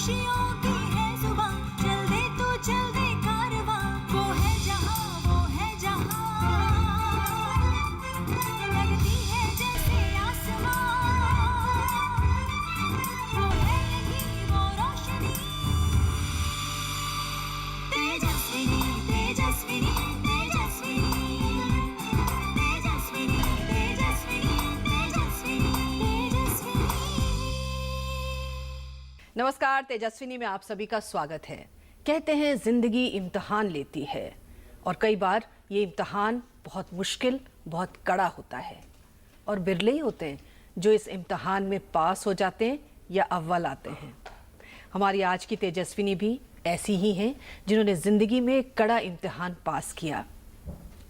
खुशियों की है जुबां, चल दे तू चल दे कारवां, वो है जहां लगती है जैसे आसमां, वो है यही वो रोशनी, तेजस्विनी तेजस्विनी तेजस्विनी तेजस्विनी तेजस्विनी तेजस्विनी तेजस्विनी। नमस्कार, तेजस्विनी में आप सभी का स्वागत है। कहते हैं जिंदगी इम्तिहान लेती है और कई बार ये इम्तिहान बहुत मुश्किल, बहुत कड़ा होता है और बिरले ही होते हैं जो इस इम्तिहान में पास हो जाते हैं या अव्वल आते हैं। हमारी आज की तेजस्विनी भी ऐसी ही हैं जिन्होंने जिंदगी में एक कड़ा इम्तिहान पास किया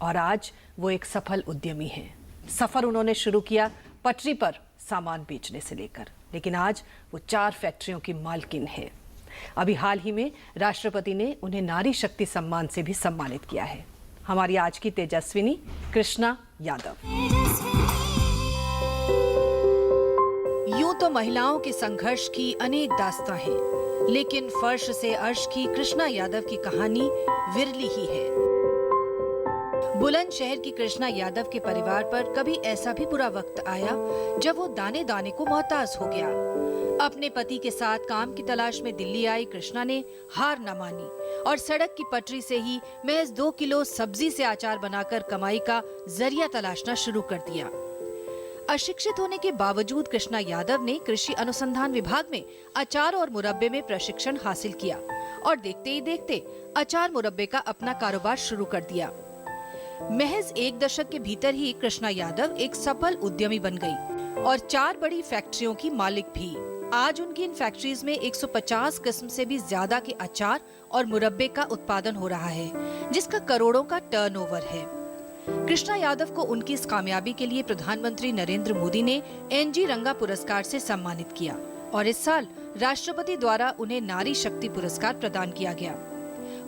और आज वो एक सफल उद्यमी हैं। सफर उन्होंने शुरू किया पटरी पर सामान बेचने से लेकर, लेकिन आज वो 4 फैक्ट्रियों की मालकिन है। अभी हाल ही में राष्ट्रपति ने उन्हें नारी शक्ति सम्मान से भी सम्मानित किया है। हमारी आज की तेजस्विनी कृष्णा यादव। यूं तो महिलाओं के संघर्ष की अनेक दास्तां हैं, लेकिन फर्श से अर्श की कृष्णा यादव की कहानी विरली ही है। बुलंदशहर की कृष्णा यादव के परिवार पर कभी ऐसा भी बुरा वक्त आया जब वो दाने दाने को मोहताज हो गया। अपने पति के साथ काम की तलाश में दिल्ली आई कृष्णा ने हार न मानी और सड़क की पटरी से ही महज 2 किलो सब्जी से अचार बनाकर कमाई का जरिया तलाशना शुरू कर दिया। अशिक्षित होने के बावजूद कृष्णा यादव ने कृषि अनुसंधान विभाग में अचार और मुरब्बे में प्रशिक्षण हासिल किया और देखते ही देखते अचार मुरब्बे का अपना कारोबार शुरू कर दिया। महज 1 दशक के भीतर ही कृष्णा यादव एक सफल उद्यमी बन गई और 4 बड़ी फैक्ट्रियों की मालिक भी। आज उनकी इन फैक्ट्रीज में 150 किस्म से भी ज्यादा के अचार और मुरब्बे का उत्पादन हो रहा है, जिसका करोड़ों का टर्नओवर है। कृष्णा यादव को उनकी इस कामयाबी के लिए प्रधानमंत्री नरेंद्र मोदी ने एनजी रंगा पुरस्कार से सम्मानित किया और इस साल राष्ट्रपति द्वारा उन्हें नारी शक्ति पुरस्कार प्रदान किया गया।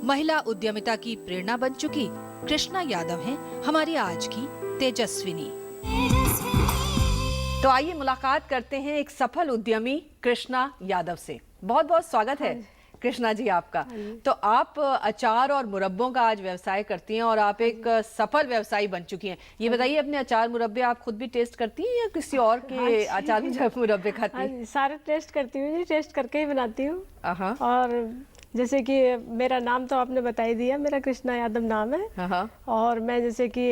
महिला उद्यमिता की प्रेरणा बन चुकी कृष्णा यादव हैं हमारी आज की तेजस्विनी। तो आइए मुलाकात करते हैं एक सफल उद्यमी कृष्णा यादव से। बहुत बहुत स्वागत है कृष्णा जी आपका। तो आप अचार और मुरब्बों का आज व्यवसाय करती हैं और आप एक सफल व्यवसायी बन चुकी हैं। ये बताइए, अपने अचार मुरब्बे आप खुद भी टेस्ट करती हैं या किसी और के अचार मुरब्बे खाती हैं? सारे टेस्ट करती हूँ जी, टेस्ट करके ही बनाती हूँ। और जैसे कि मेरा नाम तो आपने बता ही दिया, मेरा कृष्णा यादव नाम है। और मैं जैसे कि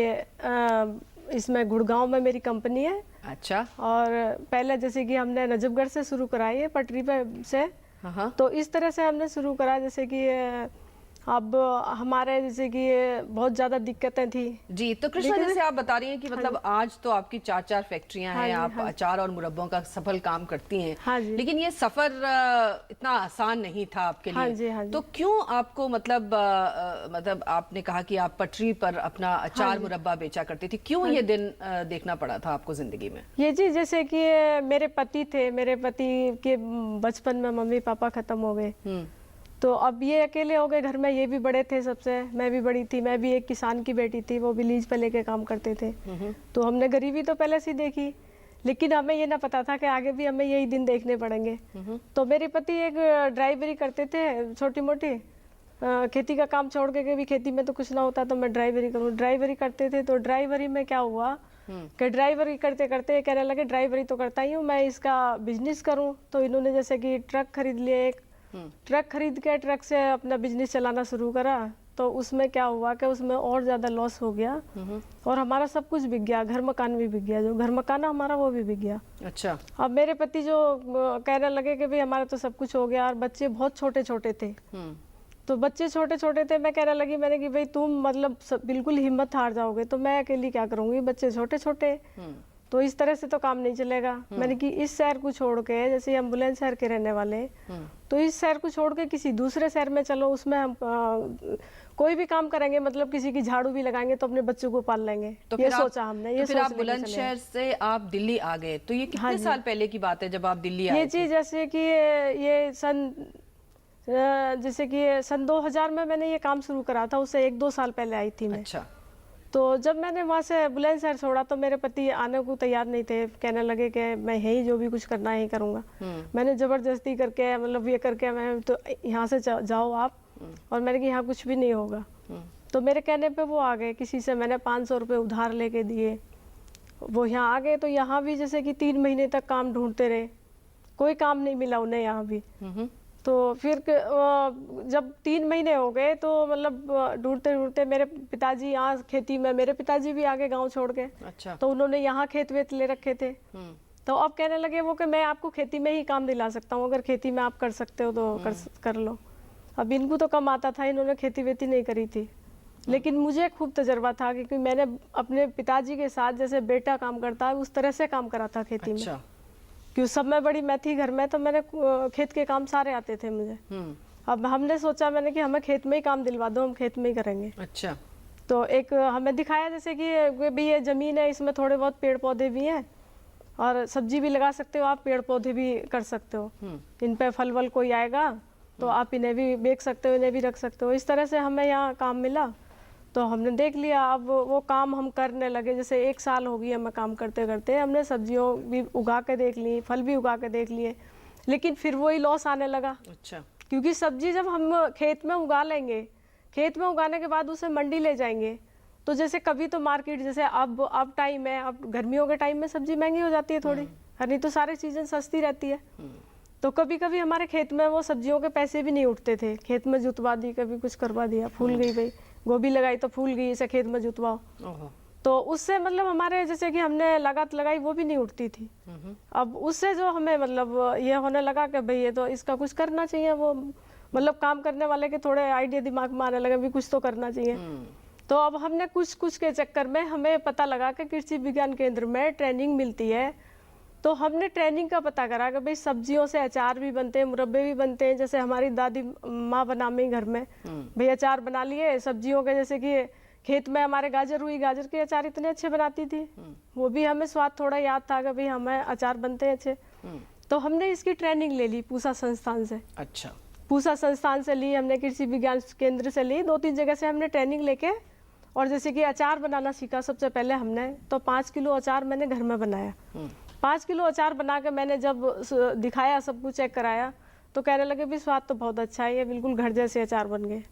इसमें गुड़गांव में मेरी कंपनी है। अच्छा। और पहले जैसे कि हमने नजफगढ़ से शुरू कराई है, पटरी पे से। तो इस तरह से हमने शुरू करा, जैसे कि अब हमारे जैसे कि बहुत ज्यादा दिक्कतें थी जी। तो कृष्णा, जैसे आप बता रही हैं कि मतलब आज तो आपकी 4 फैक्ट्रियां हैं, आप अचार और मुरब्बों का सफल काम करती हैं, लेकिन ये सफर इतना आसान नहीं था आपके लिए। तो क्यों आपको मतलब आपने कहा कि आप पटरी पर अपना अचार मुरब्बा बेचा करती थी, क्यों ये दिन देखना पड़ा था आपको जिंदगी में? ये जी, जैसे कि मेरे पति थे, मेरे पति के बचपन में मम्मी पापा खत्म हो गए, तो अब ये अकेले हो गए घर में। ये भी बड़े थे सबसे, मैं भी बड़ी थी। मैं भी एक किसान की बेटी थी, वो भी लीज पे लेके काम करते थे। तो हमने गरीबी तो पहले से देखी, लेकिन हमें ये ना पता था कि आगे भी हमें यही दिन देखने पड़ेंगे। तो मेरे पति एक ड्राइवरी करते थे, छोटी मोटी खेती का काम छोड़ के भी, खेती में तो कुछ ना होता तो मैं ड्राइवरी करूँ। ड्राइवरी करते थे, तो ड्राइवरी में क्या हुआ कि ड्राइवरी करते करते कहने लगे ड्राइवरी तो करता ही हूँ, मैं इसका बिजनेस करूँ। तो इन्होंने जैसे कि ट्रक खरीद लिए, एक ट्रक खरीद के ट्रक से अपना बिजनेस चलाना शुरू करा। तो उसमें क्या हुआ कि उसमें और ज्यादा लॉस हो गया और हमारा सब कुछ बिक गया, घर मकान भी बिक गया, जो घर मकान हमारा वो भी बिक गया। अच्छा। अब मेरे पति जो कहने लगे कि भाई हमारा तो सब कुछ हो गया, और बच्चे बहुत छोटे छोटे थे। तो बच्चे छोटे छोटे थे, मैं कहने लगी मैंने कि भाई तुम मतलब बिल्कुल हिम्मत हार जाओगे तो मैं अकेली क्या करूंगी, बच्चे छोटे छोटे, तो इस तरह से तो काम नहीं चलेगा। मैंने कि इस शहर को छोड़ के, जैसे हम बुलंदशहर के रहने वाले, तो इस शहर को छोड़ के किसी दूसरे शहर में चलो, उसमें हम कोई भी काम करेंगे, मतलब किसी की झाड़ू भी लगाएंगे तो अपने बच्चों को पाल लेंगे। तो ये सोचा हमने। ये फिर आप बुलंदशहर से आप दिल्ली आ गए, तो ये कितने साल पहले की बात है जब आप दिल्ली आए? ये चीज जैसे कि ये सन 2000 में मैंने ये काम शुरू करा था, उससे 1-2 साल पहले आई थी मैं। अच्छा। तो जब मैंने वहाँ से बुलंदशहर छोड़ा तो मेरे पति आने को तैयार नहीं थे, कहने लगे कि मैं यही जो भी कुछ करना है यही करूँगा। मैंने ज़बरदस्ती करके मतलब ये करके मैं तो यहाँ से जाओ आप, और मैंने कि यहाँ कुछ भी नहीं होगा। तो मेरे कहने पे वो आ गए, किसी से मैंने 500 रुपये उधार लेके दिए, वो यहाँ आ गए। तो यहाँ भी जैसे कि 3 महीने तक काम ढूंढते रहे, कोई काम नहीं मिला उन्हें यहाँ भी। तो फिर जब 3 महीने हो गए तो मतलब ढूंढते ढूंढते मेरे पिताजी यहाँ खेती में, मेरे पिताजी भी आगे गांव छोड़ के। अच्छा। तो उन्होंने यहाँ खेत वेत ले रखे थे। तो अब कहने लगे वो कि मैं आपको खेती में ही काम दिला सकता हूँ, अगर खेती में आप कर सकते हो तो कर लो। अब इनको तो कम आता था, इन्होंने खेती वेती नहीं करी थी, लेकिन मुझे खूब तजर्बा था क्योंकि मैंने अपने पिताजी के साथ जैसे बेटा काम करता है उस तरह से काम करा था खेती में। क्यों सब में बड़ी मैं थी घर में, तो मैंने खेत के काम सारे आते थे मुझे। अब हमने सोचा मैंने कि हमें खेत में ही काम दिलवा दो, हम खेत में ही करेंगे। अच्छा। तो एक हमें दिखाया जैसे कि भी ये ज़मीन है, इसमें थोड़े बहुत पेड़ पौधे भी हैं और सब्जी भी लगा सकते हो आप, पेड़ पौधे भी कर सकते हो, इन पे फल वल कोई आएगा तो आप इन्हें भी बेच सकते हो, इन्हें भी रख सकते हो। इस तरह से हमें यहाँ काम मिला तो हमने देख लिया। अब वो काम हम करने लगे, जैसे 1 साल हो गई हमें काम करते करते। हमने सब्जियों भी उगा के देख ली, फल भी उगा के देख लिए, लेकिन फिर वही लॉस आने लगा। अच्छा। क्योंकि सब्जी जब हम खेत में उगा लेंगे, खेत में उगाने के बाद उसे मंडी ले जाएंगे, तो जैसे कभी तो मार्केट जैसे अब टाइम है, अब गर्मियों के टाइम में सब्जी महंगी हो जाती है थोड़ी, नहीं तो सारी चीज़ें सस्ती रहती है। तो कभी कभी हमारे खेत में वो सब्जियों के पैसे भी नहीं उठते थे, खेत में जुतवा दी, कभी कुछ करवा दिया, फूल गई भाई, गोभी लगाई तो फूल गई, इसे खेत में जुतवाओ, तो उससे मतलब हमारे जैसे कि हमने लागत लगाई वो भी नहीं उठती थी। अब उससे जो हमें मतलब ये होने लगा कि भाई ये तो इसका कुछ करना चाहिए, वो मतलब काम करने वाले के थोड़े आइडिया दिमाग में आने लगे भी कुछ तो करना चाहिए। तो अब हमने कुछ के चक्कर में हमें पता लगा कि कृषि विज्ञान केंद्र में ट्रेनिंग मिलती है, तो हमने ट्रेनिंग का पता करा कि भाई सब्जियों से अचार भी बनते हैं, मुरब्बे भी बनते हैं, जैसे हमारी दादी माँ बनामी घर में भाई अचार बना लिए सब्जियों के, जैसे कि खेत में हमारे गाजर हुई, गाजर के अचार इतने अच्छे बनाती थी, वो भी हमें स्वाद थोड़ा याद था कि भाई हमें अचार बनते हैं अच्छे। तो हमने इसकी ट्रेनिंग ले ली पूसा संस्थान से। अच्छा। पूसा संस्थान से ली हमने, कृषि विज्ञान केंद्र से ली, 2-3 जगह से हमने ट्रेनिंग लेके, और जैसे कि अचार बनाना सीखा सबसे पहले हमने। तो 5 किलो अचार मैंने घर में बनाया। 5 किलो अचार बना के मैंने जब दिखाया, सब कुछ चेक कराया, तो कहने लगे भी स्वाद तो बहुत अच्छा है, ये बिल्कुल घर जैसे अचार बन गए।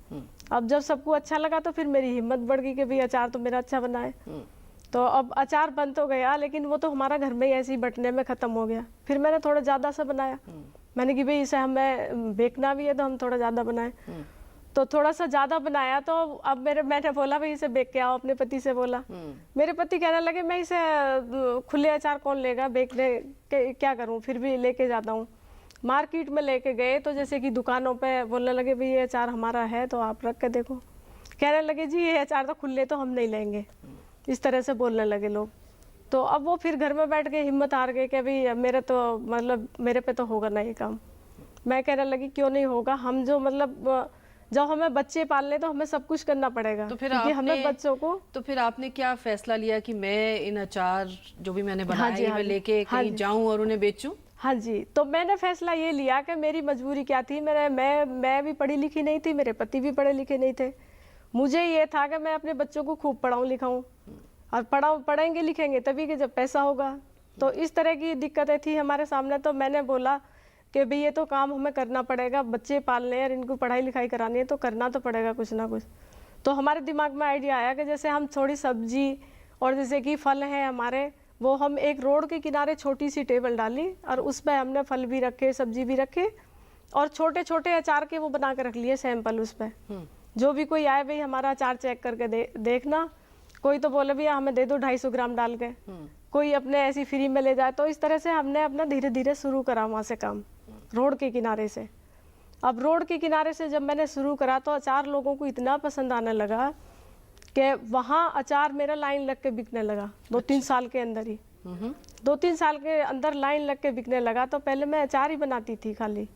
अब जब सबको अच्छा लगा तो फिर मेरी हिम्मत बढ़ गई कि भाई अचार तो मेरा अच्छा बना है। तो अब अचार बन तो गया, लेकिन वो तो हमारा घर में ही ऐसे ही बटने में ख़त्म हो गया। फिर मैंने थोड़ा ज़्यादा सा बनाया, मैंने कि भाई इसे हमें बेचना भी है तो हम थोड़ा ज़्यादा बनाए। तो थोड़ा सा ज़्यादा बनाया, तो अब मैंने बोला भाई इसे बेच के आओ, अपने पति से बोला। मेरे पति कहने लगे मैं इसे खुले अचार कौन लेगा, बेचने के क्या करूं, फिर भी लेके जाता हूं। मार्केट में लेके गए तो जैसे कि दुकानों पे बोलने लगे भाई ये अचार हमारा है तो आप रख के देखो। कहने लगे जी ये अचार तो खुले तो हम नहीं लेंगे, इस तरह से बोलने लगे लोग। तो अब वो फिर घर में बैठ के हिम्मत हार गए कि भाई मेरे तो मतलब मेरे पे तो होगा ना ये काम। मैं कहने लगी क्यों नहीं होगा, हम जो मतलब जब हमें बच्चे पालने तो हमें सब कुछ करना पड़ेगा। तो फिर क्योंकि हमें बच्चों को, तो फिर आपने क्या फैसला लिया कि मैं इन अचार जो भी मैंने बनाए हैं मैं लेके कहीं जाऊं और उन्हें बेचूं? हाँ जी, तो मैंने फैसला ये लिया कि मेरी मजबूरी क्या थी, मैं भी पढ़ी लिखी नहीं थी, मेरे पति भी पढ़े लिखे नहीं थे। मुझे ये था कि मैं अपने बच्चों को खूब पढ़ाऊँ लिखाऊँ, और पढ़ेंगे लिखेंगे तभी कि जब पैसा होगा। तो इस तरह की दिक्कतें थी हमारे सामने। तो मैंने बोला कि भाई ये तो काम हमें करना पड़ेगा, बच्चे पालने हैं और इनको पढ़ाई लिखाई करानी है तो करना तो पड़ेगा कुछ ना कुछ। तो हमारे दिमाग में आइडिया आया कि जैसे हम थोड़ी सब्जी और जैसे कि फल हैं हमारे, वो हम एक रोड के किनारे छोटी सी टेबल डाली और उस पर हमने फल भी रखे, सब्जी भी रखे, और छोटे छोटे अचार के वो बना के रख लिए सैंपल। उस पर जो भी कोई आए भाई हमारा अचार चेक करके देखना, कोई तो बोले भैया हमें दे दो 250 ग्राम डाल के, कोई अपने ऐसी फ्री में ले जाए। तो इस तरह से हमने अपना धीरे धीरे शुरू करा वहाँ से काम, रोड के किनारे से। अब रोड के किनारे से जब मैंने शुरू करा तो अचार लोगों को इतना पसंद आने लगा कि वहाँ अचार मेरा लाइन लग के बिकने लगा 2-3 साल के अंदर ही। 2-3 साल के अंदर लाइन लग के बिकने लगा। तो पहले मैं अचार ही बनाती थी खाली,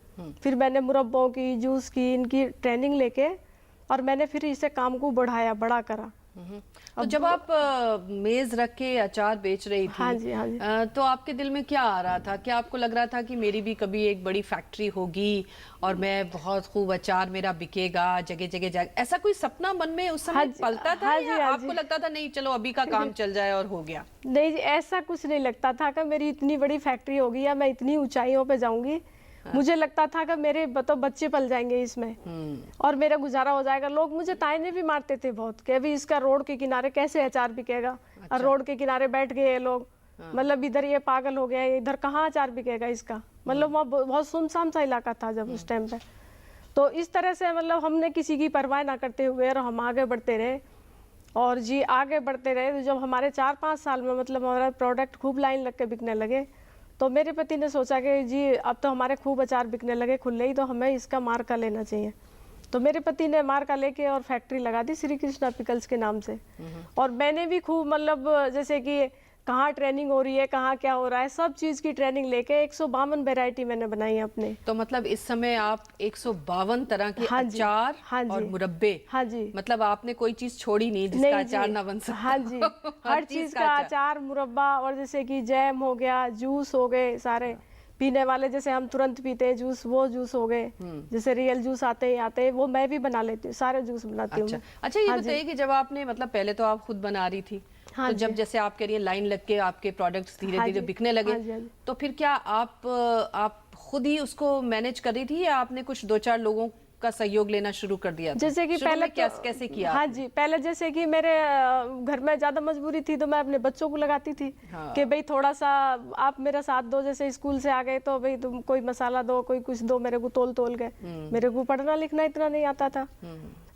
फिर मैंने मुरब्बों की, जूस की, इनकी ट्रेनिंग लेके और मैंने फिर इसे काम को बढ़ाया, बड़ा करा। तो जब आप मेज रख के अचार बेच रही थी, हाँ जी, हाँ जी। तो आपके दिल में क्या आ रहा था? क्या आपको लग रहा था कि मेरी भी कभी एक बड़ी फैक्ट्री होगी और मैं बहुत खूब अचार मेरा बिकेगा, जगह जगह जाएगा, ऐसा कोई सपना मन में उस समय पलता था? हाँ जी, या हाँ आपको जी। लगता था नहीं चलो अभी का काम चल जाए और हो गया? नहीं जी, ऐसा कुछ नहीं लगता था कि मेरी इतनी बड़ी फैक्ट्री होगी या मैं इतनी ऊंचाइयों पे जाऊंगी। मुझे लगता था कि मेरे तो बच्चे पल जाएंगे इसमें और मेरा गुजारा हो जाएगा। लोग मुझे ताने भी मारते थे बहुत कि अभी इसका रोड के किनारे कैसे अचार बिकेगा। और रोड के किनारे बैठ गए ये लोग, मतलब इधर ये पागल हो गया, इधर कहाँ अचार बिकेगा इसका। मतलब वहाँ बहुत सुनसान सा इलाका था जब उस टाइम पे। तो इस तरह से मतलब हमने किसी की परवाह ना करते हुए और हम आगे बढ़ते रहे और जी आगे बढ़ते रहे। तो जब हमारे 4-5 साल में मतलब हमारा प्रोडक्ट खूब लाइन लग के बिकने लगे, तो मेरे पति ने सोचा कि जी अब तो हमारे खूब अचार बिकने लगे खुले ही, तो हमें इसका मार्का लेना चाहिए। तो मेरे पति ने मार्का लेके और फैक्ट्री लगा दी श्री कृष्णा पिकल्स के नाम से। और मैंने भी खूब मतलब जैसे कि कहाँ ट्रेनिंग हो रही है, कहाँ क्या हो रहा है, सब चीज़ की ट्रेनिंग लेके 152 वैरायटी मैंने बनाई है अपने। तो मतलब इस समय आप 152 तरह के हाँ जी, अचार हाँ जी, और मुरब्बे, हाँ जी, मतलब आपने कोई चीज छोड़ी नहीं जिसका नहीं अचार जी, ना बन सकता। हाँ जी, हर चीज़ का अचार, मुरब्बा और जैसे कि जैम हो गया, जूस हो गए सारे पीने वाले, जैसे हम तुरंत पीते हैं जूस, वो जूस हो गए। जैसे रियल जूस आते हैं वो मैं भी बना लेती हूँ, सारे जूस बनाती हूँ। अच्छा ये बताइए कि जब आपने मतलब पहले तो आप खुद बना रही थी, हाँ तो जब जी। जैसे आप कह रही हैं लाइन लग के आपके प्रोडक्ट्स धीरे हाँ धीरे जी, बिकने लगे, हाँ जी, हाँ जी। तो फिर क्या आप खुद ही उसको मैनेज कर रही थी या आपने कुछ 2-4 लोगों का सहयोग लेना शुरू कर दिया था? जैसे कि शुरू पहले में कैसे किया हाँ आपने? जी, पहले जैसे कि मेरे घर में ज्यादा मजबूरी थी तो मैं अपने बच्चों को लगाती थी कि भाई थोड़ा सा आप मेरा साथ दो। जैसे स्कूल से आ गए तो भाई तुम कोई मसाला दो, कोई कुछ दो, मेरे को तोल के। मेरे को पढ़ना लिखना इतना नहीं आता था।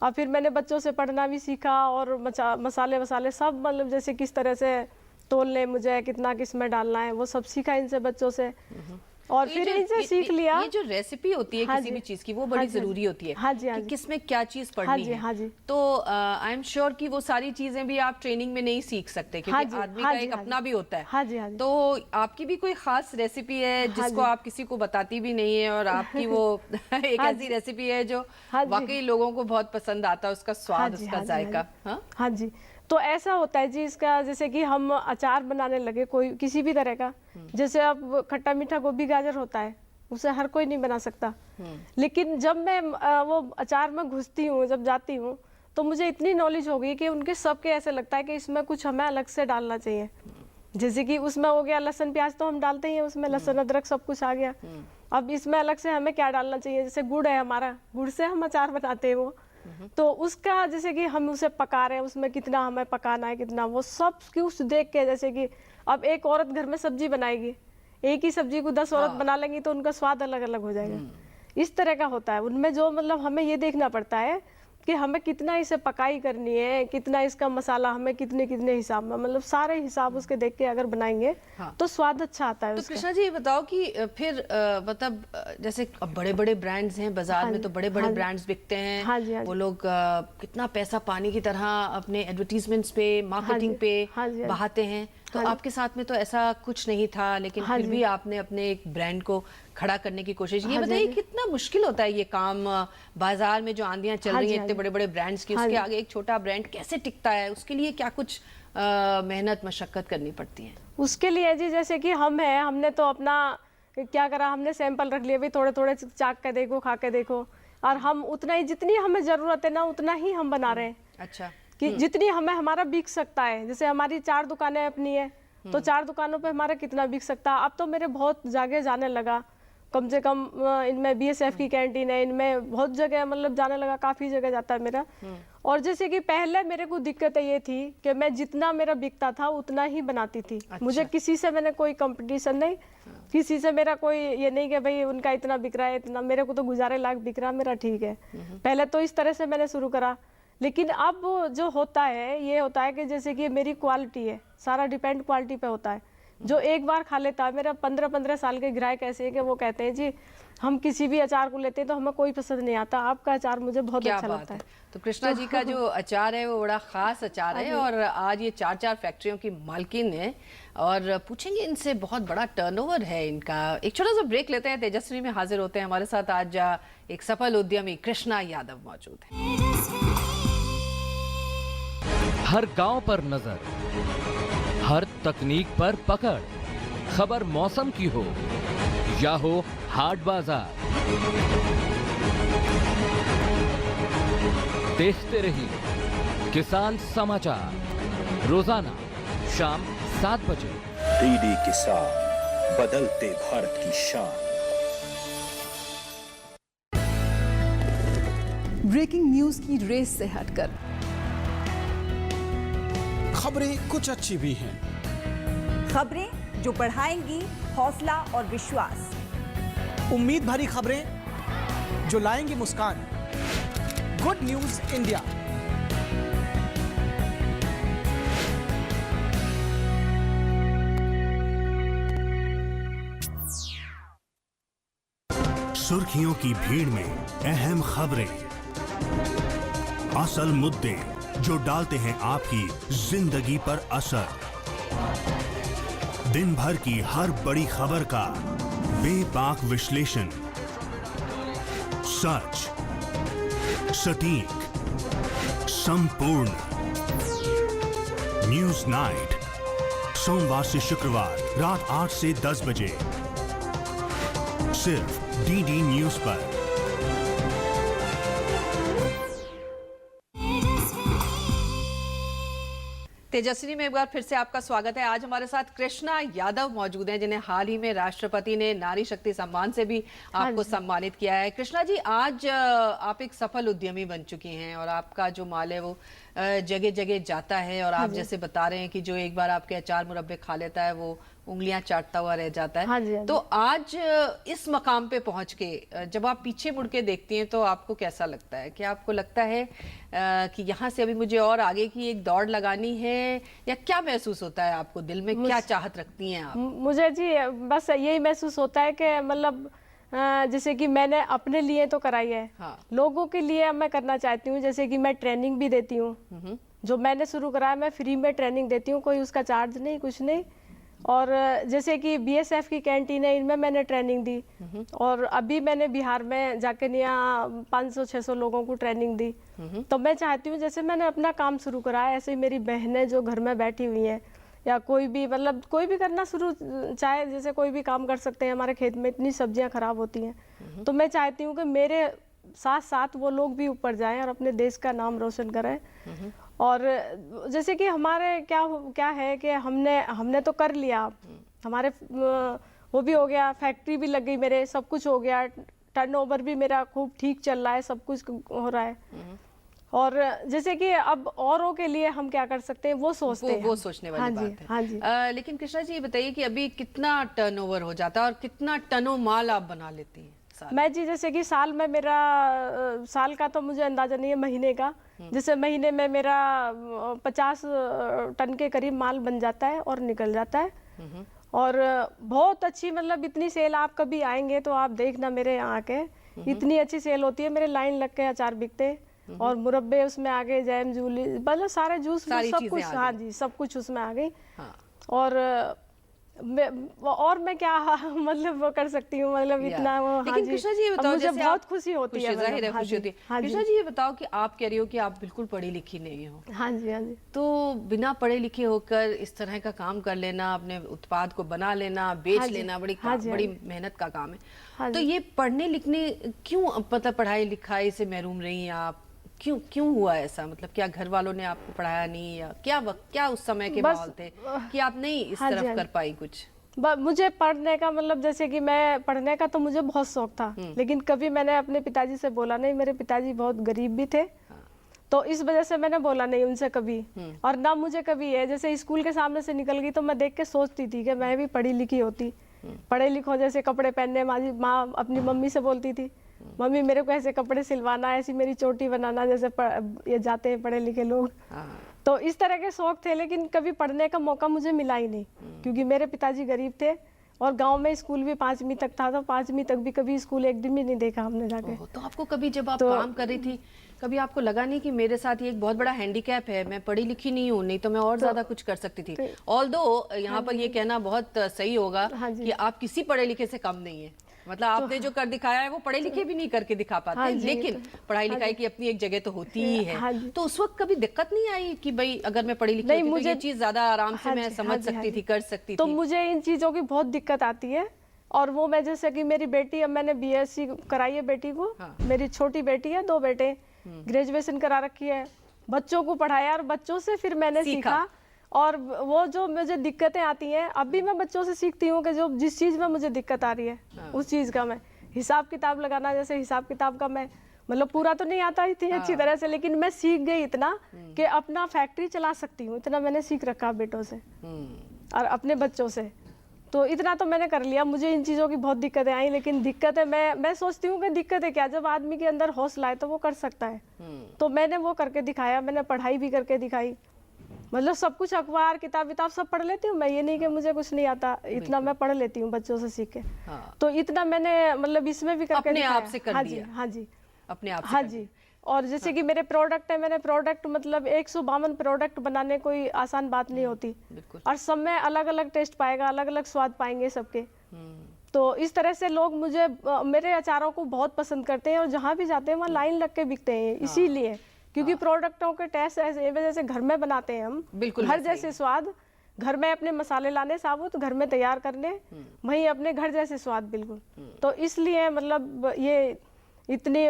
और फिर मैंने बच्चों से पढ़ना भी सीखा और मसाले वसाले सब मतलब जैसे किस तरह से तोलने, मुझे कितना किस में डालना है, वो सब सीखा इनसे बच्चों से। और तो फिर इनसे सीख लिया। ये जो रेसिपी होती है हाँ किसी जी, भी चीज की वो हाँ बड़ी जी, जरूरी होती है हाँ जी, हाँ कि जी, किसमें क्या चीज हाँ पड़नी जी, है। हाँ जी। तो आई एम श्योर कि वो सारी चीजें भी आप ट्रेनिंग में नहीं सीख सकते हाँ क्योंकि जी, आदमी हाँ का जी, एक हाँ अपना जी। भी होता है। हाँ जी, हाँ जी। तो आपकी भी कोई खास रेसिपी है जिसको जी। आप किसी को बताती भी नहीं है और आपकी वो एक हाँ ऐसी जी। रेसिपी है जो हाँ जी। वाकई लोगों को बहुत पसंद आता है, उसका स्वाद, हाँ जी, उसका हाँ जी, जायका। हाँ? हाँ जी। तो ऐसा होता है जी इसका, जैसे कि हम अचार बनाने लगे कोई किसी भी तरह का, जैसे अब खट्टा मीठा गोभी गाजर होता है, उसे हर कोई नहीं बना सकता। लेकिन जब मैं वो अचार में घुसती हूँ, जब जाती हूँ, तो मुझे इतनी नॉलेज हो गई कि उनके सबके ऐसे लगता है कि इसमें कुछ हमें अलग से डालना चाहिए। जैसे कि उसमें हो गया लहसुन प्याज तो हम डालते ही हैं, उसमें लहसुन अदरक सब कुछ आ गया। अब इसमें अलग से हमें क्या डालना चाहिए, जैसे गुड़ है हमारा, गुड़ से हम अचार बनाते हैं वो, तो उसका जैसे कि हम उसे पका रहे हैं, उसमें कितना हमें पकाना है, कितना, वो सब कुछ देख के, जैसे कि अब एक औरत घर में सब्जी बनाएगी, एक ही सब्जी को 10 औरत बना लेंगी तो उनका स्वाद अलग अलग हो जाएगा। इस तरह का होता है उनमें, जो मतलब हमें ये देखना पड़ता है कि हमें कितना इसे पकाई करनी है, कितना इसका मसाला हमें कितने कितने हिसाब में, मतलब सारे हिसाब उसके देख के अगर बनाएंगे तो स्वाद अच्छा आता है तो उसका। कृष्णा जी ये बताओ कि फिर मतलब जैसे अब बड़े बड़े ब्रांड्स हैं बाजार में, तो बड़े बड़े ब्रांड्स बिकते हैं। हाँ जी, हाँ जी। वो लोग कितना पैसा पानी की तरह अपने एडवर्टीजमेंट्स पे, मार्केटिंग पे हाँ जी, हाँ जी। बहाते हैं। तो आपके साथ में तो ऐसा कुछ नहीं था, लेकिन फिर भी आपने अपने एक ब्रांड को खड़ा करने की कोशिश की। ये बताइए कितना मुश्किल होता है ये काम, बाजार में जो आंधियां चल रही हैं इतने बड़े बड़े ब्रांड्स की, उसके आगे एक छोटा ब्रांड कैसे टिकता है, उसके लिए क्या कुछ मेहनत मशक्कत करनी पड़ती है? उसके लिए जी जैसे कि हमने तो अपना क्या करा, हमने सैंपल रख लिए, भाई थोड़े थोड़े चाक के देखो, खा के देखो, और हम उतना ही, जितनी हमें जरूरत है ना उतना ही हम बना रहे हैं। अच्छा, कि जितनी हमें हमारा बिक सकता है, जैसे हमारी 4 दुकानें अपनी है तो 4 दुकानों पे हमारा कितना बिक सकता है। अब तो मेरे बहुत जगह जाने लगा, कम से कम इनमें BSF की कैंटीन है, इनमें बहुत जगह मतलब जाने लगा, काफ़ी जगह जाता है मेरा। और जैसे कि पहले मेरे को दिक्कत ये थी कि मैं जितना मेरा बिकता था उतना ही बनाती थी। अच्छा। मुझे किसी से मैंने कोई कंपटीशन नहीं, किसी से मेरा कोई ये नहीं कि भाई उनका इतना बिक रहा है, इतना मेरे को तो गुजारे लायक बिक रहा, मेरा ठीक है। पहले तो इस तरह से मैंने शुरू करा, लेकिन अब जो होता है ये होता है कि जैसे कि मेरी क्वालिटी है, सारा डिपेंड क्वालिटी पे होता है। जो एक बार खा लेता है, मेरा 15-15 साल के ग्राहक ऐसे है कि वो कहते हैं जी हम किसी भी अचार को लेते हैं तो हमें कोई पसंद नहीं आता, आपका अचार मुझे बहुत अच्छा लगता है। तो कृष्णा जी का जो अचार है वो बड़ा खास अचार है, और आज ये 4 फैक्ट्रियों की मालकिन है, और पूछेंगे इनसे, बहुत बड़ा टर्नओवर है इनका। एक छोटा सा ब्रेक लेते हैं, तेजस्वी में हाजिर होते हैं। हमारे साथ आज एक सफल उद्यमी कृष्णा यादव मौजूद है। हर गांव पर नजर, हर तकनीक पर पकड़। खबर मौसम की हो या हो हाट बाजार, देखते रहिए किसान समाचार, रोजाना शाम 7 बजे। डीडी किसान, बदलते भारत की शान। ब्रेकिंग न्यूज की रेस से हटकर खबरें कुछ अच्छी भी हैं, खबरें जो बढ़ाएंगी हौसला और विश्वास, उम्मीद भरी खबरें जो लाएंगी मुस्कान। Good news India. सुर्खियों की भीड़ में अहम खबरें, असल मुद्दे जो डालते हैं आपकी जिंदगी पर असर। दिन भर की हर बड़ी खबर का बेबाक विश्लेषण, सच, सटीक, संपूर्ण। न्यूज नाइट, सोमवार से शुक्रवार रात 8 से 10 बजे, सिर्फ डीडी न्यूज पर। तेजस्विनी में एक बार फिर से आपका स्वागत है। आज हमारे साथ कृष्णा यादव मौजूद हैं, जिन्हें हाल ही में राष्ट्रपति ने नारी शक्ति सम्मान से भी आपको सम्मानित किया है। कृष्णा जी, आज आप एक सफल उद्यमी बन चुकी हैं और आपका जो माल है वो जगह जगह जाता है और आप जैसे बता रहे हैं कि जो एक बार आपके अचार मुरब्बे खा लेता है वो उंगलियां चाटता हुआ रह जाता है। तो आज इस मकाम पे पहुंच के जब आप पीछे मुड़ के देखती हैं तो आपको कैसा लगता है? क्या आपको लगता है कि यहाँ से अभी मुझे और आगे की एक दौड़ लगानी है, या क्या महसूस होता है आपको? दिल में क्या चाहत रखती हैं आप? मुझे जी बस यही महसूस होता है कि मतलब जैसे कि मैंने अपने लिए तो कराई है, लोगों के लिए मैं करना चाहती हूँ। जैसे कि मैं ट्रेनिंग भी देती हूँ, जो मैंने शुरू करा है मैं फ्री में ट्रेनिंग देती हूँ, कोई उसका चार्ज नहीं, कुछ नहीं। और जैसे कि बीएसएफ की कैंटीन है, इनमें मैंने ट्रेनिंग दी। और अभी मैंने बिहार में जाके यहाँ 500-600 लोगों को ट्रेनिंग दी। तो मैं चाहती हूँ जैसे मैंने अपना काम शुरू करा है, ऐसे ही मेरी बहनें जो घर में बैठी हुई हैं या कोई भी मतलब कोई भी करना शुरू चाहे, जैसे कोई भी काम कर सकते हैं। हमारे खेत में इतनी सब्जियां खराब होती हैं, तो मैं चाहती हूँ कि मेरे साथ साथ वो लोग भी ऊपर जाएं और अपने देश का नाम रोशन करें। और जैसे कि हमारे क्या है कि हमने तो कर लिया, हमारे वो भी हो गया, फैक्ट्री भी लग गई, मेरे सब कुछ हो गया, टर्नओवर भी मेरा खूब ठीक चल रहा है, सब कुछ हो रहा है। और जैसे कि अब औरों के लिए हम क्या कर सकते हैं वो सोचते हैं, वो सोचने वाली बात है। हाँ जी। लेकिन कृष्णा जी, ये बताइए कि अभी कितना टर्नओवर हो जाता है और कितना टनों माल आप बना लेती हैं? मैं जी जैसे कि साल में मेरा साल का तो मुझे अंदाजा नहीं है, महीने का जैसे महीने में मेरा 50 टन के करीब माल बन जाता है और निकल जाता है। और बहुत अच्छी मतलब इतनी सेल, आप कभी आएंगे तो आप देखना मेरे यहाँ आके, इतनी अच्छी सेल होती है। मेरे लाइन लग के अचार बिकते और मुरब्बे उसमें आ गए, जैम जूली मतलब सारे जूस सब कुछ, हाँ जी सब कुछ उसमें आ गई। और मैं क्या मतलब वो कर सकती हूँ, मतलब इतना वो। लेकिन कृष्णा जी ये बताओ, मुझे बहुत खुशी होती है, जाहिर है खुशी होती है। कृष्णा जी ये बताओ कि आप कह रही हो कि आप बिल्कुल पढ़ी लिखी नहीं हो। हाँ जी, हाँ जी। तो बिना पढ़े लिखे होकर इस तरह का काम कर लेना, अपने उत्पाद को बना लेना, बेच लेना, बड़ी मेहनत का काम है। तो ये पढ़ने लिखने क्यों, मतलब पढ़ाई लिखाई से महरूम रही आप? क्यों हुआ ऐसा? मतलब क्या घर वालों ने आपको पढ़ाया नहीं, या क्या उस समय के माहौल थे कि आप नहीं इस तरफ कर पाई कुछ? मुझे पढ़ने का मतलब जैसे कि मैं पढ़ने का तो मुझे बहुत शौक था, लेकिन कभी मैंने अपने पिताजी से बोला नहीं। मेरे पिताजी बहुत गरीब भी थे, तो इस वजह से मैंने बोला नहीं उनसे कभी। और ना मुझे कभी है, जैसे स्कूल के सामने से निकल गई तो मैं देख के सोचती थी कि मैं भी पढ़ी लिखी होती, पढ़े लिखो, जैसे कपड़े पहनने। माँ अपनी मम्मी से बोलती थी, मम्मी मेरे को ऐसे कपड़े सिलवाना, ऐसी मेरी चोटी बनाना, जैसे ये जाते हैं पढ़े लिखे लोग। तो इस तरह के शौक थे, लेकिन कभी पढ़ने का मौका मुझे मिला ही नहीं, क्योंकि मेरे पिताजी गरीब थे और गांव में स्कूल भी 5वीं तक था, तो 5वीं तक भी कभी स्कूल एक दिन भी नहीं देखा हमने जाके। तो आपको कभी जब आप काम कर रही थी, कभी आपको लगा नहीं कि मेरे साथ ये एक बहुत बड़ा हैंडीकैप है, मैं पढ़ी लिखी नहीं हूँ, नहीं तो मैं और ज्यादा कुछ कर सकती थी? ऑल्दो यहाँ पर ये कहना बहुत सही होगा कि आप किसी पढ़े लिखे से कम नहीं है, मतलब आपने जो कर दिखाया है वो पढ़े लिखे भी नहीं करके दिखा पाते, हाँ जी, लेकिन तो- पढ़ाई हाँ लिखाई जी। की अपनी एक जगह तो होती ही है। हाँ जी। तो उस वक्त कभी दिक्कत नहीं आई कि भाई अगर मैं पढ़ी लिखी नहीं, होती तो ये मुझे- चीज ज्यादा आराम से हाँ मैं जी, समझ हाँ जी, हाँ सकती जी। थी, कर सकती तो थी? मुझे इन चीज़ों की बहुत दिक्कत आती है। और वो मैं जैसे कि मेरी बेटी, अब मैंने बीएससी कराई है बेटी को। हाँ। मेरी छोटी बेटी है, 2 बेटे, ग्रेजुएशन करा रखी है, बच्चों को पढ़ाया और बच्चों से फिर मैंने सीखा। और वो जो मुझे दिक्कतें आती हैं, अब भी मैं बच्चों से सीखती हूँ कि जो जिस चीज़ में मुझे दिक्कत आ रही है उस चीज़ का मैं हिसाब किताब लगाना, जैसे हिसाब किताब का मैं मतलब पूरा तो नहीं आता इतनी अच्छी तरह से, लेकिन मैं सीख गई इतना कि अपना फैक्ट्री चला सकती हूँ, इतना मैंने सीख रखा बेटों से और अपने बच्चों से। तो इतना तो मैंने कर लिया। मुझे इन चीज़ों की बहुत दिक्कतें आई, लेकिन दिक्कतें मैं सोचती हूँ कि दिक्कतें क्या, जब आदमी के अंदर हौसला है तो वो कर सकता है। तो मैंने वो करके दिखाया, मैंने पढ़ाई भी करके दिखाई। मतलब सब कुछ, अखबार किताब विताब सब पढ़ लेती हूँ मैं, ये नहीं कि मुझे कुछ नहीं आता, इतना मैं पढ़ लेती हूँ बच्चों से सीख के। हाँ। तो इतना मैंने मतलब इसमें भी करके अपने आप दिखाया। से कर हाँ दिया। जी, हाँ जी, अपने आप से हाँ कर जी। और जैसे कि मेरे प्रोडक्ट है, मैंने प्रोडक्ट मतलब 152 प्रोडक्ट बनाने कोई आसान बात नहीं होती। बिल्कुल। और सब में अलग अलग टेस्ट पाएगा, अलग अलग स्वाद पाएंगे सबके। तो इस तरह से लोग मुझे मेरे अचारों को बहुत पसंद करते हैं और जहाँ भी जाते हैं वहाँ लाइन लग के बिकते हैं, इसीलिए क्योंकि प्रोडक्टों के टेस्ट ऐसे वजह से घर में बनाते हैं हम। बिल्कुल घर वैसे ही। जैसे स्वाद, घर में अपने मसाले लाने साबुत, घर में तैयार करने, वहीं अपने घर जैसे स्वाद बिल्कुल। तो इसलिए मतलब ये इतनी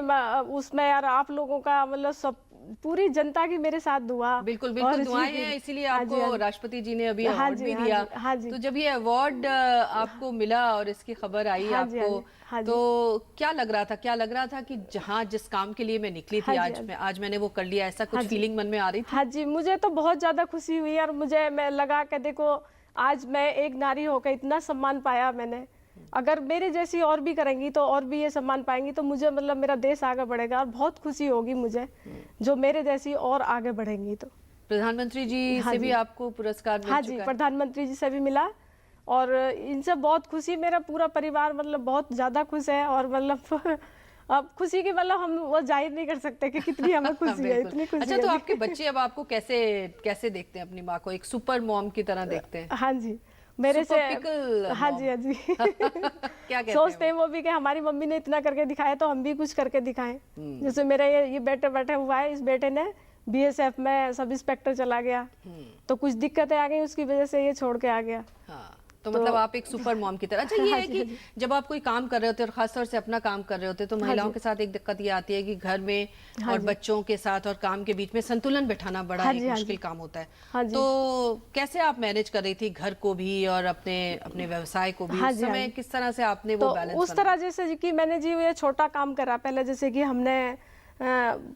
उसमें यार आप लोगों का मतलब सब पूरी जनता की मेरे साथ दुआ। बिल्कुल और बिल्कुल जी, दुआएं हैं, इसीलिए हाँ जी, आपको हाँ जी। राष्ट्रपति जी ने अभी हाँ अवार्ड जी, भी हाँ दिया। जी, हाँ जी। तो जब ये अवार्ड आपको मिला और इसकी खबर आई हाँ जी, हाँ आपको, जी, हाँ जी। तो क्या लग रहा था? क्या लग रहा था कि जहाँ जिस काम के लिए मैं निकली थी हाँ जी, हाँ जी। आज मैंने वो कर लिया, ऐसा कुछ हाँ जी। फीलिंग मन में आ रही थी? हाँ जी, मुझे तो बहुत ज़्यादा खुशी हुई और मुझे मैं लगा कि देखो आज मैं एक नारी होकर इतना सम्मान पाया मैंने। अगर मेरे जैसी और भी करेंगी तो और भी ये सम्मान पाएंगी, तो मुझे मतलब मेरा देश आगे बढ़ेगा और बहुत खुशी होगी मुझे जो मेरे जैसी और आगे बढ़ेंगी। तो प्रधानमंत्री जी हाँ से भी जी। आपको पुरस्कार मिल हाँ चुका जी, है? प्रधानमंत्री जी से भी मिला और इनसे बहुत खुशी, मेरा पूरा परिवार मतलब बहुत ज़्यादा खुश है। और मतलब अब खुशी की मतलब हम वो जाहिर नहीं कर सकते कि कितनी हमें खुशी है, बिल्कुल। इतनी खुशी अच्छा, है तो जी। आपके बच्चे अब आपको कैसे देखते हैं? अपनी माँ को एक सुपर मॉम की तरह देखते हैं? हाँ जी, मेरे से Super pickle हाँ mom। जी, हाँ जी। क्या कहते सोचते हैं हैं वो भी कि हमारी मम्मी ने इतना करके दिखाया तो हम भी कुछ करके दिखाएं। जैसे मेरा ये बेटे बैठा हुआ है, इस बेटे ने बीएसएफ में सब इंस्पेक्टर चला गया, तो कुछ दिक्कतें आ गई उसकी वजह से ये छोड़ के आ गया। हाँ, तो मतलब आप एक सुपर मॉम की तरह। अच्छा, ये है कि जब आप कोई काम कर रहे होते हैं और खासतौर से अपना काम कर रहे होते हैं, तो महिलाओं के साथ एक दिक्कत ये आती है कि घर में और बच्चों के साथ और काम के बीच में संतुलन बैठाना बड़ा एक मुश्किल काम होता है। तो कैसे आप मैनेज कर रही थी घर को भी और अपने व्यवसाय को भी? उस समय किस तरह से आपने वो तो बैलेंस उस तरह जैसे कि मैंने जी ये छोटा काम करा पहले, जैसे कि हमने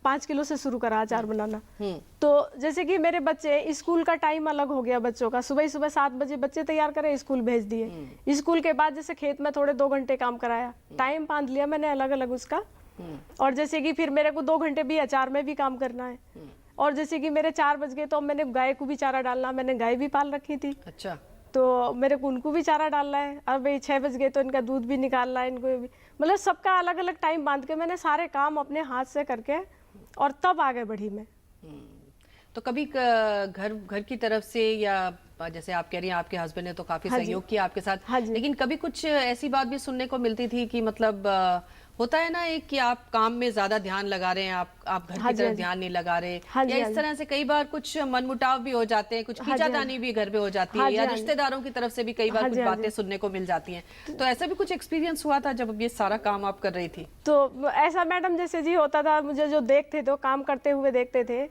5 किलो से शुरू करा अचार बनाना। तो जैसे कि मेरे बच्चे, स्कूल का टाइम अलग हो गया बच्चों का, सुबह 7 बजे बच्चे तैयार करे, स्कूल भेज दिए। स्कूल के बाद जैसे खेत में थोड़े 2 घंटे काम कराया, टाइम बांध लिया मैंने अलग अलग उसका। और जैसे कि फिर मेरे को 2 घंटे भी अचार में भी काम करना है। और जैसे कि मेरे 4 बज गए तो मैंने गाय को भी चारा डालना, मैंने गाय भी पाल रखी थी। अच्छा, तो मेरे को उनको भी चारा डालना है। अब भाई 6 बज गए तो इनका दूध भी निकालना है, इनको भी मतलब सबका अलग अलग टाइम बांध के मैंने सारे काम अपने हाथ से करके और तब आगे बढ़ी मैं। तो कभी घर की तरफ से, या जैसे आप कह रही हैं आपके हस्बैंड ने तो काफी सहयोग किया आपके साथ, हाँ जी। लेकिन कभी कुछ ऐसी बात भी सुनने को मिलती थी कि मतलब होता है ना एक कि आप काम में ज्यादा ध्यान लगा रहे हैं, आप घर की तरफ ध्यान नहीं लगा रहे, या इस तरह से कई बार कुछ मनमुटाव भी हो जाते हैं, कुछ खींचातानी भी घर पे हो जाती है, या रिश्तेदारों की तरफ से भी कई बार कुछ बातें सुनने को मिल जाती हैं। तो ऐसा भी कुछ एक्सपीरियंस हुआ था जब ये सारा काम आप कर रही थी? तो ऐसा मैडम जैसे जी होता था, मुझे जो देखते थे, काम करते हुए देखते थे,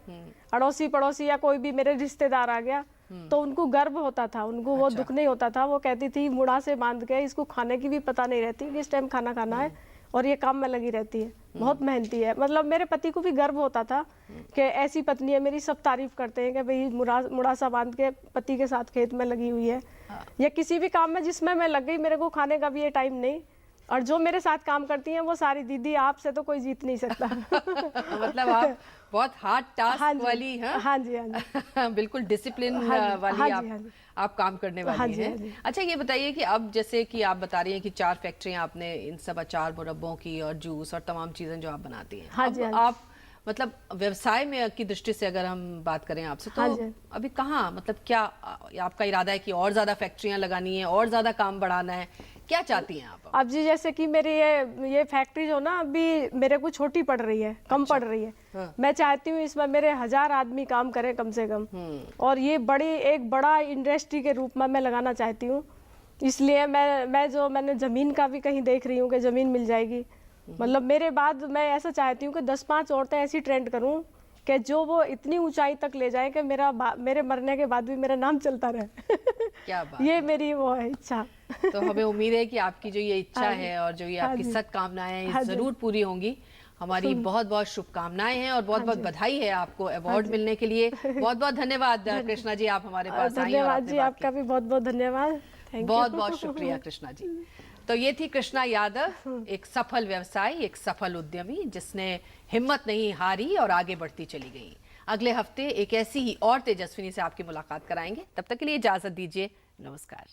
अड़ोसी पड़ोसी या कोई भी मेरे रिश्तेदार आ गया तो उनको गर्व होता था, उनको वो दुख नहीं होता था। वो कहती थी मुड़ा से बांध के, इसको खाने की भी पता नहीं रहती किस टाइम खाना खाना है, और ये काम में लगी रहती है, बहुत मेहनती है। मतलब मेरे पति को भी गर्व होता था कि ऐसी पत्नी है मेरी, सब तारीफ करते हैं कि भाई मुड़ा सा बांध के पति के साथ खेत में लगी हुई है। या किसी भी काम में जिसमें मैं लग गई, मेरे को खाने का भी ये टाइम नहीं। और जो मेरे साथ काम करती हैं वो सारी दीदी, आपसे तो कोई जीत नहीं सकता। मतलब आप बहुत हार्ड टास्क वाली हैं। हाँ जी, हाँ जी। बिल्कुल डिसिप्लिन वाली आप काम करने वाली हैं। अच्छा, ये बताइए कि अब जैसे कि आप बता रही हैं कि 4 फैक्ट्रियां आपने इन सब अचार मुरब्बों की और जूस और तमाम चीजें जो आप बनाती हैं, हाँ जी, अब आप मतलब व्यवसाय में की दृष्टि से अगर हम बात करें आपसे, तो अभी कहाँ, मतलब क्या आपका इरादा है कि और ज्यादा फैक्ट्रियां लगानी है और ज्यादा काम बढ़ाना है? क्या चाहती हैं आप? अब जी जैसे कि मेरी ये फैक्ट्री जो ना अभी मेरे को छोटी पड़ रही है, कम पड़ रही है। हाँ। मैं चाहती हूँ इसमें मेरे 1000 आदमी काम करें कम से कम, और ये एक बड़ा इंडस्ट्री के रूप में मैं लगाना चाहती हूँ। इसलिए मैंने ज़मीन का भी कहीं देख रही हूँ कि ज़मीन मिल जाएगी। मतलब मेरे बाद मैं ऐसा चाहती हूँ कि 10-5 औरतें ऐसी ट्रेंड करूँ कि जो वो इतनी ऊंचाई तक ले जाए कि मेरे मरने के बाद भी मेरा नाम चलता रहे। क्या बात ये मेरी वो है इच्छा। तो हमें उम्मीद है कि आपकी जो ये इच्छा है और जो ये आपकी सत्कामनाएं हैं ये जरूर पूरी होंगी। हमारी बहुत बहुत शुभकामनाएं हैं और बहुत बहुत बधाई है आपको अवार्ड मिलने के लिए। बहुत बहुत धन्यवाद कृष्णा जी, आप हमारे पास आई। धन्यवाद जी, आपका भी बहुत बहुत धन्यवाद। बहुत बहुत शुक्रिया कृष्णा जी। तो ये थी कृष्णा यादव, एक सफल व्यवसायी, एक सफल उद्यमी जिसने हिम्मत नहीं हारी और आगे बढ़ती चली गई। अगले हफ्ते एक ऐसी ही और तेजस्विनी से आपकी मुलाकात कराएंगे। तब तक के लिए इजाजत दीजिए, नमस्कार।